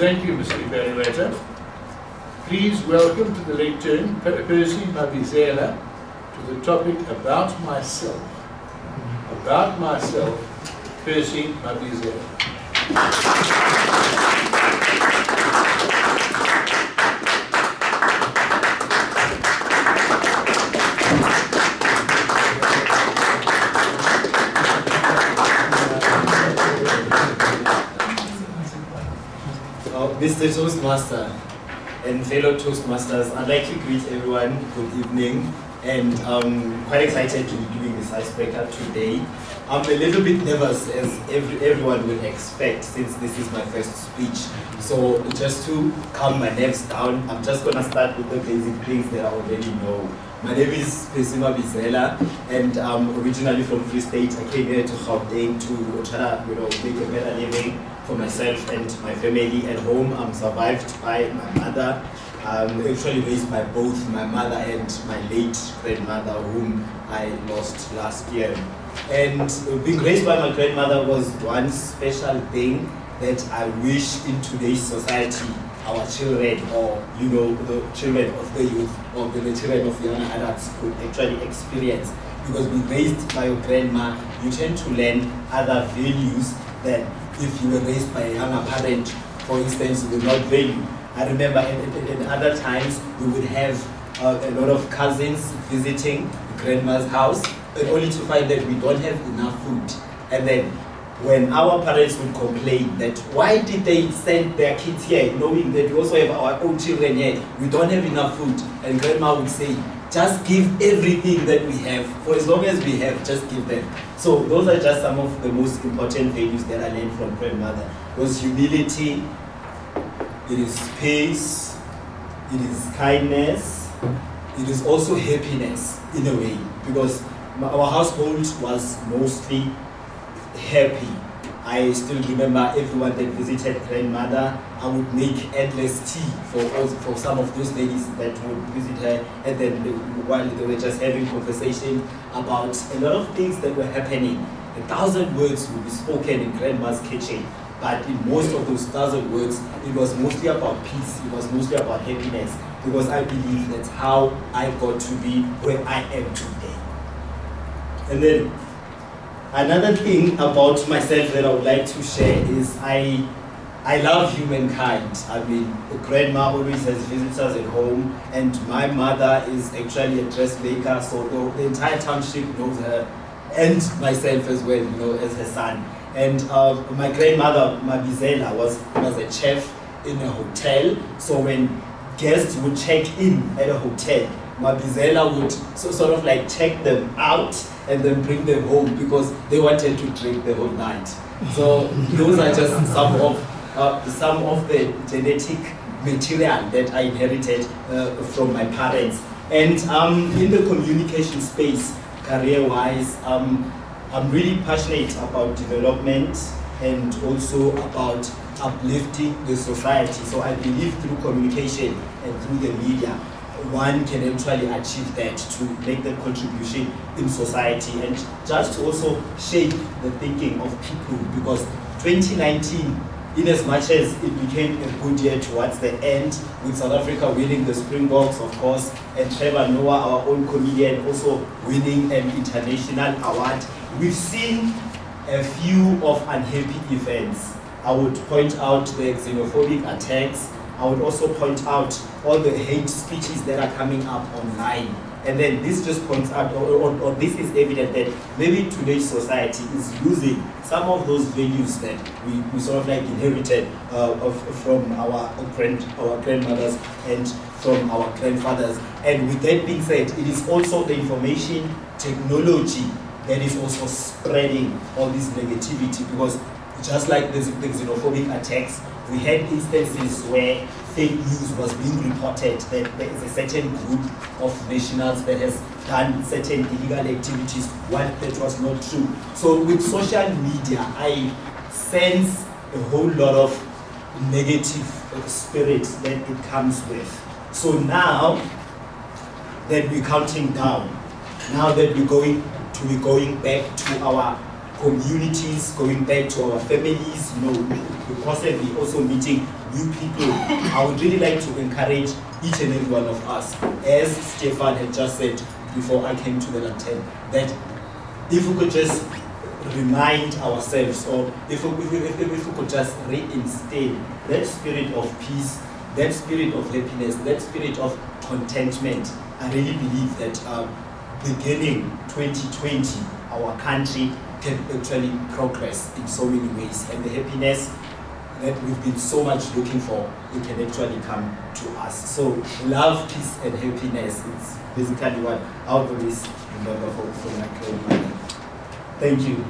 Thank you, Mr. Evaluator. Please welcome to the lectern Percy Mabizela to the topic About Myself. About Myself, Percy Mabizela. Mr. Toastmaster and fellow Toastmasters, I'd like to greet everyone. Good evening, and I'm quite excited to be doing this icebreaker today. I'm a little bit nervous, as everyone would expect, since this is my first speech. So just to calm my nerves down, I'm just going to start with the basic things that I already know. My name is Percy Mabizela, and I'm originally from Free State. I came here to Gauteng to try to make a better living for myself and my family. At home, I'm survived by my mother. I'm actually raised by both my mother and my late grandmother, whom I lost last year. And being raised by my grandmother was one special thing that I wish in today's society our children, or the children of the youth, or the children of young adults could actually experience. Because being raised by your grandma, you tend to learn other values than if you were raised by a younger parent. For instance, you will not value. I remember at other times we would have a lot of cousins visiting grandma's house, and only to find that we don't have enough food. And then when our parents would complain that why did they send their kids here, knowing that we also have our own children here, we don't have enough food, and grandma would say, just give everything that we have. For as long as we have, just give them. So those are just some of the most important values that I learned from grandmother. It was humility, it is peace, it is kindness, it is also happiness in a way, because our household was mostly happy. I still remember everyone that visited grandmother. I would make endless tea for some of those ladies that would visit her, and then while they were just having conversation about a lot of things that were happening. 1,000 words would be spoken in grandma's kitchen, but in most of those 1,000 words, it was mostly about peace, it was mostly about happiness, because I believe that's how I got to be where I am today. And then another thing about myself that I would like to share is I love humankind. I mean, grandma always has visitors at home, and my mother is actually a dressmaker, so the entire township knows her, and myself as well, as her son. And my grandmother, Mabizela, was a chef in a hotel, so when guests would check in at a hotel, Mabizela would sort of like check them out and then bring them home, because they wanted to drink the whole night. So those are just some of the genetic material that I inherited from my parents. And in the communication space, career-wise, I'm really passionate about development and also about uplifting the society. So I believe through communication and through the media, one can actually achieve that, to make that contribution in society and just to also shape the thinking of people. Because 2019, in as much as it became a good year towards the end, with South Africa winning the Springboks, of course, and Trevor Noah, our own comedian, also winning an international award, we've seen a few of unhappy events. I would point out the xenophobic attacks. I would also point out all the hate speeches that are coming up online. And then this just points out, or this is evident that maybe today's society is losing some of those values that we sort of like inherited from our grandmothers and from our grandfathers. And with that being said, it is also the information technology that is also spreading all this negativity, because just like the xenophobic attacks, we had instances where fake news was being reported that there is a certain group of nationals that has done certain illegal activities, while that was not true. So with social media, I sense a whole lot of negative spirit that it comes with. So now that we're counting down, now that we're going back to our communities, going back to our families, we're constantly also meeting new people. I would really like to encourage each and every one of us, as Stefan had just said before I came to the lantern, that if we could just remind ourselves, or if we could just reinstill that spirit of peace, that spirit of happiness, that spirit of contentment, I really believe that beginning 2020, our country can actually progress in so many ways, and the happiness that we've been so much looking for, it can actually come to us. So love, peace, and happiness, it's basically what I always remember from my grandmother. Thank you.